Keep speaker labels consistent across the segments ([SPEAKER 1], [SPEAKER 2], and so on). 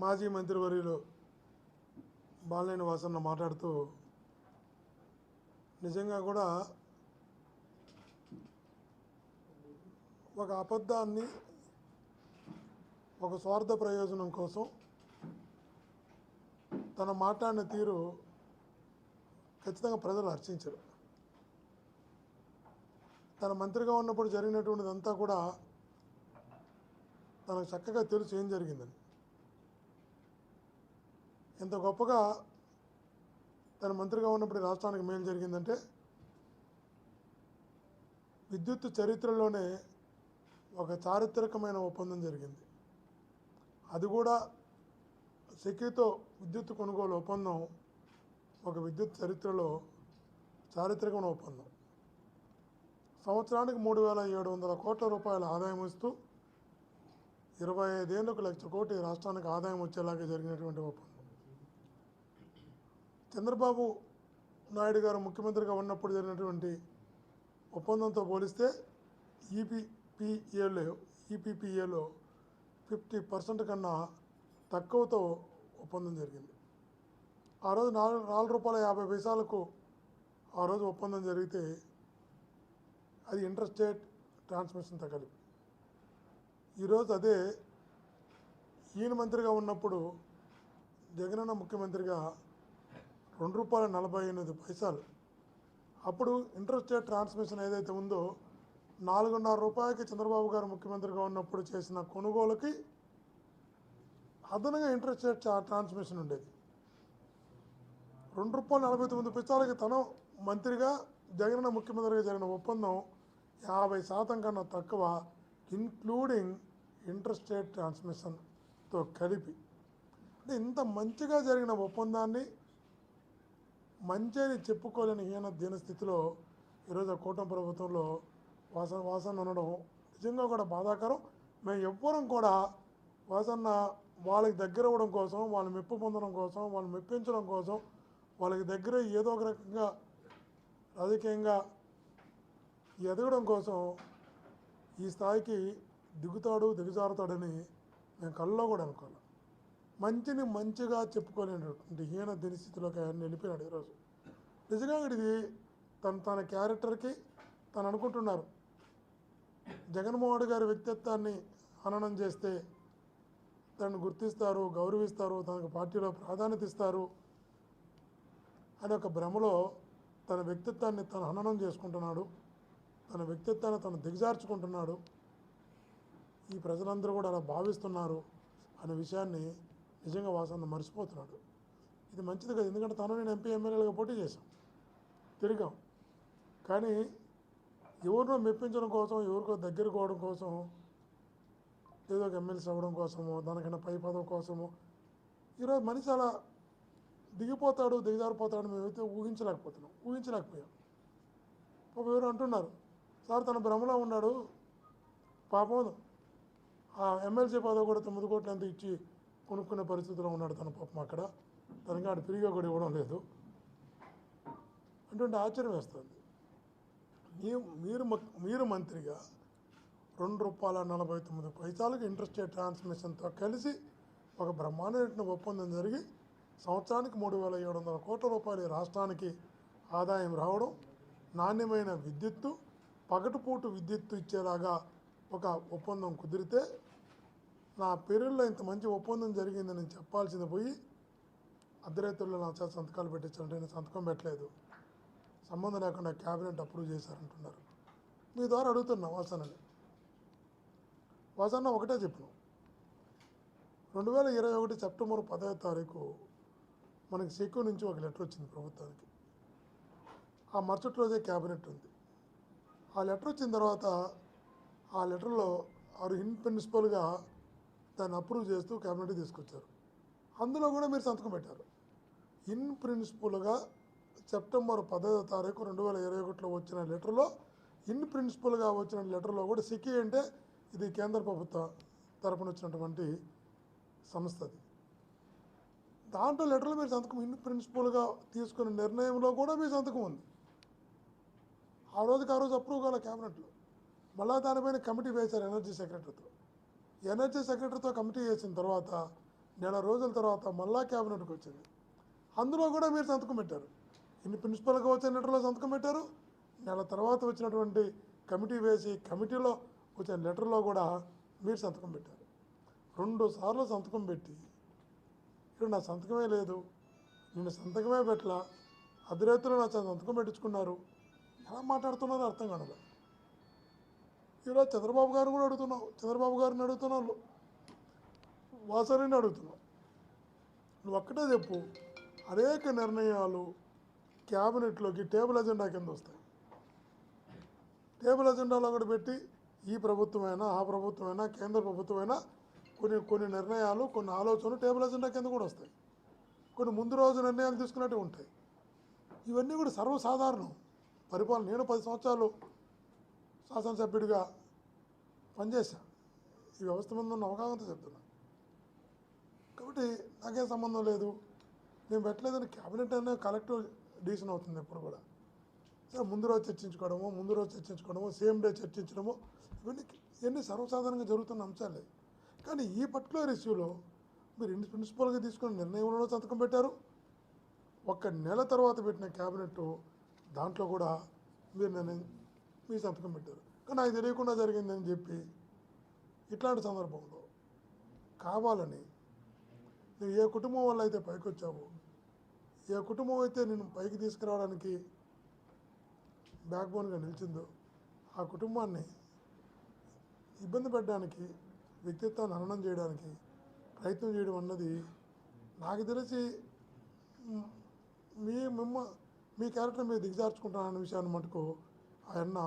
[SPEAKER 1] మాజీ మంత్రివర్యులు బాలినేని వాసన్న మాట్లాడుతూ నిజంగా కూడా ఒక అబద్ధాన్ని ఒక స్వార్థ ప్రయోజనం కోసం తన మాట్లాడిన తీరు ఖచ్చితంగా ప్రజలు హర్షించరు. తన మంత్రిగా ఉన్నప్పుడు జరిగినటువంటిదంతా కూడా తనకు చక్కగా తెలుసు ఏం జరిగిందని. ఎంత గొప్పగా తన మంత్రిగా ఉన్నప్పుడు రాష్ట్రానికి మేలు జరిగిందంటే విద్యుత్ చరిత్రలోనే ఒక చారిత్రకమైన ఒప్పందం జరిగింది. అది కూడా సెకీతో విద్యుత్ కొనుగోలు ఒప్పందం ఒక విద్యుత్ చరిత్రలో చారిత్రకమైన ఒప్పందం. సంవత్సరానికి 3,700 కోట్ల రూపాయల ఆదాయం ఇస్తూ 25 ఏళ్లకు 1,00,000 కోటి రాష్ట్రానికి ఆదాయం వచ్చేలాగా జరిగినటువంటి ఒప్పందం. చంద్రబాబు నాయుడు గారు ముఖ్యమంత్రిగా ఉన్నప్పుడు జరిగినటువంటి ఒప్పందంతో పోలిస్తే ఈపీపీఏలో 50% కన్నా తక్కువతో ఒప్పందం జరిగింది. ఆ రోజు ₹4.50 ఆ రోజు ఒప్పందం జరిగితే అది ఇంటర్ స్టేట్ ట్రాన్స్మిషన్తో కలిపి. ఈరోజు అదే ఈయన మంత్రిగా ఉన్నప్పుడు జగనన్న ముఖ్యమంత్రిగా ₹2.48. అప్పుడు ఇంటర్ స్టేట్ ట్రాన్స్మిషన్ ఏదైతే ఉందో ₹4.5 చంద్రబాబు గారు ముఖ్యమంత్రిగా ఉన్నప్పుడు చేసిన కొనుగోలుకి అదనంగా ఇంటర్ స్టేట్ ట్రాన్స్మిషన్ ఉండేది. ₹2.49 తను మంత్రిగా జగనన్న ముఖ్యమంత్రిగా జరిగిన ఒప్పందం 50% కన్నా తక్కువ, ఇన్క్లూడింగ్ ఇంటర్ స్టేట్ ట్రాన్స్మిషన్తో కలిపి. అంటే ఇంత మంచిగా జరిగిన ఒప్పందాన్ని మంచి అని చెప్పుకోలేని దీన స్థితిలో ఈరోజు ఆ కూటమి ప్రభుత్వంలో వాసన్న ఉండడం నిజంగా కూడా బాధాకరం. మేము ఎవ్వరం కూడా వాసన్న వాళ్ళకి దగ్గర అవ్వడం కోసం, వాళ్ళని మెప్పు పొందడం కోసం, వాళ్ళని మెప్పించడం కోసం, వాళ్ళకి దగ్గర ఏదో ఒక రకంగా రాజకీయంగా ఎదగడం కోసం ఈ స్థాయికి దిగజారుతాడని మేము కళ్ళలో కూడా అనుకోవాలి. మంచిని మంచిగా చెప్పుకోలేనటువంటి దీని స్థితిలోకి ఆయన వెళ్ళిపోయినాడు ఈరోజు. నిజంగా ఇది తన క్యారెక్టర్కి తను అనుకుంటున్నారు జగన్మోహన్ గారి వ్యక్తిత్వాన్ని హననం చేస్తే తనను గుర్తిస్తారు, గౌరవిస్తారు, తనకు పార్టీలో ప్రాధాన్యత ఇస్తారు అనే ఒక భ్రమలో తన వ్యక్తిత్వాన్ని తను హననం చేసుకుంటున్నాడు, తన వ్యక్తిత్వాన్ని తను దిగజార్చుకుంటున్నాడు. ఈ ప్రజలందరూ కూడా అలా భావిస్తున్నారు అనే విషయాన్ని నిజంగా వాసన్న మర్చిపోతున్నాడు. ఇది మంచిది కదా, ఎందుకంటే తను నేను ఎంపీ ఎమ్మెల్యేలుగా పోటీ చేశాం, తిరిగాం. కానీ ఎవరినో మెప్పించడం కోసం, ఎవరికో దగ్గర పోవడం కోసం, ఏదో ఒక ఎమ్మెల్సీ అవ్వడం కోసమో, దానికన్నా పై పదవి కోసమో ఈరోజు మనిషి అలా దిగజారిపోతాడు మేమైతే ఊహించలేకపోయాం. ఎవరు అంటున్నారు సార్ తన భ్రమలో ఉన్నాడు, పాపం ఆ ఎమ్మెల్సీ పదవి కూడా 9 కోట్లు ఎంత ఇచ్చి కొనుక్కునే పరిస్థితిలో ఉన్నాడు తన పాపం. అక్కడ తనకి ఆడు ఫ్రీగా కూడా ఇవ్వడం లేదు అంటే ఆశ్చర్యం వేస్తుంది. మీరు మంత్రిగా ₹2.49 ఇంటర్ స్టేట్ ట్రాన్స్మిషన్తో కలిసి ఒక బ్రహ్మాండమైన ఒప్పందం జరిగి సంవత్సరానికి 3,700 కోట్ల రూపాయలు రాష్ట్రానికి ఆదాయం రావడం, నాణ్యమైన విద్యుత్తు, పగటిపూట విద్యుత్తు ఇచ్చేలాగా ఒక ఒప్పందం కుదిరితే నా పేరులో ఇంత మంచి ఒప్పందం జరిగిందని చెప్పాల్సింది పోయి అర్ధరాత్రుల్లో నా చేత సంతకాలు పెట్టించాలంటే నేను సంతకం పెట్టలేదు, సంబంధం లేకుండా క్యాబినెట్ అప్రూవ్ చేశారంటున్నారు. మీ ద్వారా అడుగుతున్నా వాసన్న ఒకటే చెప్పిన 2021 సెప్టెంబర్ 10 మనకి సెక్యూ నుంచి ఒక లెటర్ వచ్చింది ప్రభుత్వానికి. ఆ మరుసటి రోజే క్యాబినెట్ ఉంది. ఆ లెటర్ వచ్చిన తర్వాత ఆ లెటర్లో వారు ఇన్ ప్రిన్సిపల్గా దాన్ని అప్రూవ్ చేస్తూ క్యాబినెట్కి తీసుకొచ్చారు. అందులో కూడా మీరు సంతకం పెట్టారు. ఇన్ ప్రిన్సిపల్గా సెప్టెంబర్ 10 2021 వచ్చిన లెటర్లో, ఇన్ ప్రిన్సిపల్గా వచ్చిన లెటర్లో కూడా సెక్యూ అంటే ఇది కేంద్ర ప్రభుత్వ తరపున వచ్చినటువంటి సంస్థది. దాంట్లో లెటర్లో మీరు సంతకం, ఇన్ ప్రిన్సిపల్గా తీసుకున్న నిర్ణయంలో కూడా మీ సంతకం ఉంది. ఆ రోజు అప్రూవ్ కావాలి క్యాబినెట్లో. మళ్ళీ దానిపైన కమిటీ వేశారు ఎనర్జీ సెక్రటరీతో కమిటీ వేసిన తర్వాత నెల రోజుల తర్వాత మళ్ళా క్యాబినెట్కి వచ్చింది. అందులో కూడా మీరు సంతకం పెట్టారు. ఇన్ని ప్రిన్సిపల్గా వచ్చిన లెటర్లో సంతకం పెట్టారు. నెల తర్వాత వచ్చినటువంటి కమిటీ వేసి కమిటీలో వచ్చిన లెటర్లో కూడా మీరు సంతకం పెట్టారు. 2 సార్లు సంతకం పెట్టి ఇక్కడ నా సంతకమే లేదు, నేను సంతకమే పెట్టలా, అర్ధరాత్రిలో నా సంతకం పెట్టించుకున్నారు, ఎలా మాట్లాడుతున్నారో అర్థం కాదు. ఈరోజు చంద్రబాబు గారు కూడా అడుగుతున్నావు, చంద్రబాబు గారిని అడుగుతున్నావు, వాసరిని అడుగుతున్నావు. నువ్వు ఒక్కటే చెప్పు, అనేక నిర్ణయాలు క్యాబినెట్లోకి టేబుల్ ఎజెండా కింద వస్తాయి. టేబుల్ ఎజెండాలో కూడా పెట్టి ఈ ప్రభుత్వమైనా ఆ ప్రభుత్వమైనా కేంద్ర ప్రభుత్వమైనా కొన్ని నిర్ణయాలు కొన్ని ఆలోచనలు టేబుల్ ఎజెండా కింద కూడా వస్తాయి. కొన్ని ముందు రోజు నిర్ణయాలు తీసుకున్నట్టు ఉంటాయి. ఇవన్నీ కూడా సర్వసాధారణం. పరిపాలన నేను 10 సంవత్సరాలు శాసనసభ్యుడిగా పనిచేశాను. ఈ వ్యవస్థ మీద ఉన్న అవగాహనతో చెప్తున్నా. కాబట్టి నాకేం సంబంధం లేదు, నేను పెట్టలేదని క్యాబినెట్ అనేది కలెక్టివ్ డిసిషన్ అవుతుంది ఎప్పుడు కూడా. సరే ముందు రోజు చర్చించుకోవడము సేమ్ డే చర్చించడము ఇవన్నీ సర్వసాధారణంగా జరుగుతున్న అంశాలే. కానీ ఈ పర్టికులర్ ఇష్యూలో మీరు ప్రిన్సిపల్గా తీసుకున్న నిర్ణయంలో సంతకం పెట్టారు. 1 నెల తర్వాత పెట్టిన క్యాబినెట్ దాంట్లో కూడా మీరు సంతకం పెట్టారు. కానీ నాకు తెలియకుండా జరిగిందని చెప్పి ఇట్లాంటి సందర్భంలో కావాలని నువ్వు ఏ కుటుంబం వల్ల అయితే పైకి వచ్చావో, ఏ కుటుంబం అయితే నేను పైకి తీసుకురావడానికి బ్యాక్బోన్గా నిలిచిందో ఆ కుటుంబాన్ని ఇబ్బంది పెట్టడానికి, వ్యక్తిత్వాన్ని హననం చేయడానికి ప్రయత్నం చేయడం అన్నది నాకు తెలిసి మీ క్యారెక్టర్ మీరు దిగజార్చుకుంటానన్న విషయాన్ని మటుకు ఆయన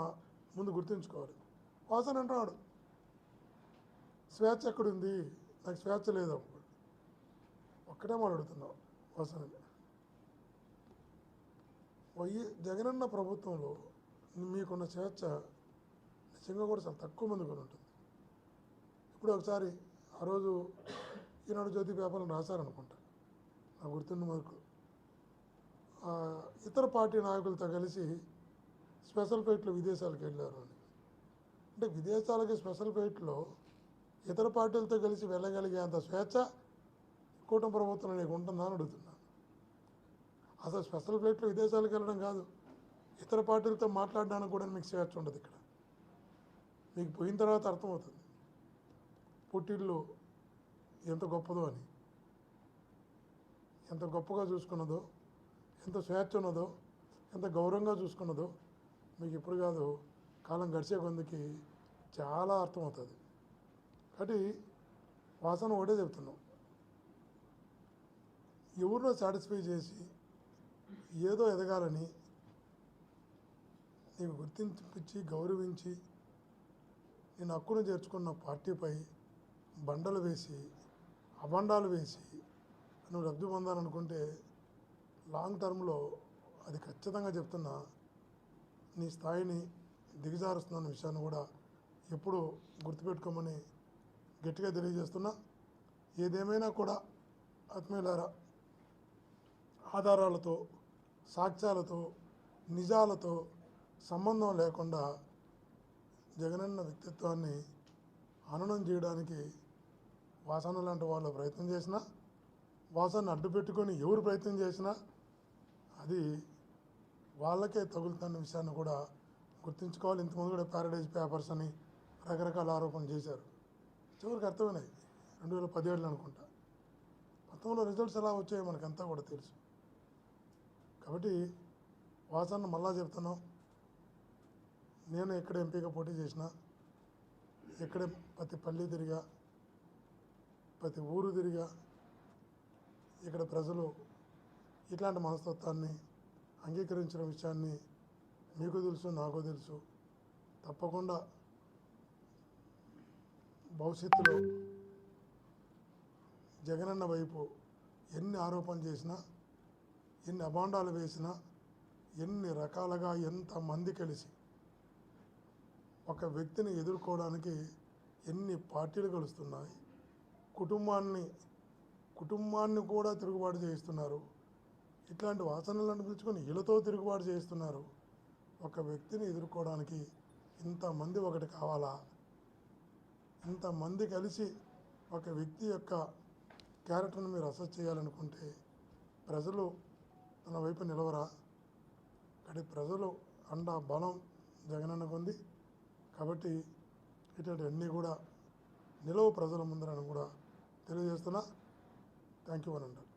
[SPEAKER 1] ముందు గుర్తుంచుకోవాలి. వాసన అంటున్నాడు స్వేచ్ఛ ఎక్కడుంది, నాకు స్వేచ్ఛ లేదు. ఒక్కటే మాట్లాడుతున్నావు వాసనని. జగనన్న ప్రభుత్వంలో మీకున్న స్వేచ్ఛ నిజంగా కూడా చాలా తక్కువ మంది కూడా ఉంటుంది. ఇప్పుడు ఒకసారి ఆ రోజు ఈనాడు జ్యోతి పేపర్లను రాశారనుకుంటా, నాకు గుర్తున్న వరకు ఇతర పార్టీ నాయకులతో కలిసి స్పెషల్ ఫ్లైట్లో విదేశాలకు వెళ్ళారు అని. అంటే విదేశాలకి స్పెషల్ ఫ్లైట్లో ఇతర పార్టీలతో కలిసి వెళ్ళగలిగేంత స్వేచ్ఛ కూటమి ప్రభుత్వం నీకు ఉంటుందా అని అడుగుతున్నాను. అసలు స్పెషల్ ఫ్లైట్లో విదేశాలకు వెళ్ళడం కాదు, ఇతర పార్టీలతో మాట్లాడడానికి కూడా మీకు స్వేచ్ఛ ఉండదు. ఇక్కడ మీకు పోయిన తర్వాత అర్థమవుతుంది పుట్టిల్లు ఎంత గొప్పదో అని, ఎంత గొప్పగా చూసుకున్నదో, ఎంత స్వేచ్ఛ ఉన్నదో, ఎంత గౌరవంగా చూసుకున్నదో మీకు ఇప్పుడు కాదు, కాలం గడిచే కొందికి చాలా అర్థమవుతుంది. కాబట్టి వాసన ఒకటే చెప్తున్నాం, ఎవరినో సాటిస్ఫై చేసి ఏదో ఎదగాలని నీకు గుర్తించి గౌరవించి నేను హక్కును చేర్చుకున్న పార్టీపై బండలు వేసి అబండాలు వేసి నువ్వు లబ్ధి పొందాలనుకుంటే లాంగ్ టర్మ్లో అది ఖచ్చితంగా చెప్తున్నా నీ స్థాయిని దిగజారుస్తున్న విషయాన్ని కూడా ఎప్పుడు గుర్తుపెట్టుకోమని గట్టిగా తెలియజేస్తున్నా. ఏదేమైనా కూడా ఆత్మీయులారా, ఆధారాలతో సాక్ష్యాలతో నిజాలతో సంబంధం లేకుండా జగనన్న వ్యక్తిత్వాన్ని హననం చేయడానికి వాసన లాంటి వాళ్ళు ప్రయత్నం చేసినా, వాసనను అడ్డు పెట్టుకొని ఎవరు ప్రయత్నం చేసినా అది వాళ్ళకే తగులుతున్న విషయాన్ని కూడా గుర్తుంచుకోవాలి. ఇంతకుముందు కూడా ప్యారడైజ్ పేపర్స్ అని రకరకాల ఆరోపణలు చేశారు. చివరికి అర్థమైనాయి 2017 అనుకుంటా. 19లో రిజల్ట్స్ ఎలా వచ్చాయో మనకంతా కూడా తెలుసు. కాబట్టి వాసన మళ్ళా చెప్తున్నాం, నేను ఎక్కడ ఎంపీగా పోటీ చేసినా, ఎక్కడ ప్రతి పల్లె తిరిగా, ప్రతి ఊరు తిరిగా, ఇక్కడ ప్రజలు ఇట్లాంటి మనస్తత్వాన్ని అంగీకరించిన విషయాన్ని మీకు తెలుసు, నాకు తెలుసు. తప్పకుండా భవిష్యత్తులో జగనన్న వైపు ఎన్ని ఆరోపణలు చేసినా, ఎన్ని అభాండాలు వేసినా, ఎన్ని రకాలుగా ఎంతమంది కలిసి ఒక వ్యక్తిని ఎదుర్కోవడానికి ఎన్ని పార్టీలు కలుస్తున్నాయి, కుటుంబాన్ని కూడా తిరుగుబాటు చేయిస్తున్నారు. ఇట్లాంటి వాసనలను పిలుచుకొని వీళ్ళతో తిరుగుబాటు చేయిస్తున్నారు. ఒక వ్యక్తిని ఎదుర్కోవడానికి ఇంతమంది ఒకటి కావాలా? ఇంతమంది కలిసి ఒక వ్యక్తి యొక్క క్యారెక్టర్ని మీరు అసెస్ చేయాలనుకుంటే ప్రజలు తన వైపు నిలవరా? కానీ ప్రజలు అండ బలం జగనన్నకు ఉంది. కాబట్టి ఇటువంటి కూడా నిలవు ప్రజల ముందరని కూడా తెలియజేస్తున్నా. థ్యాంక్ యూ అనండి.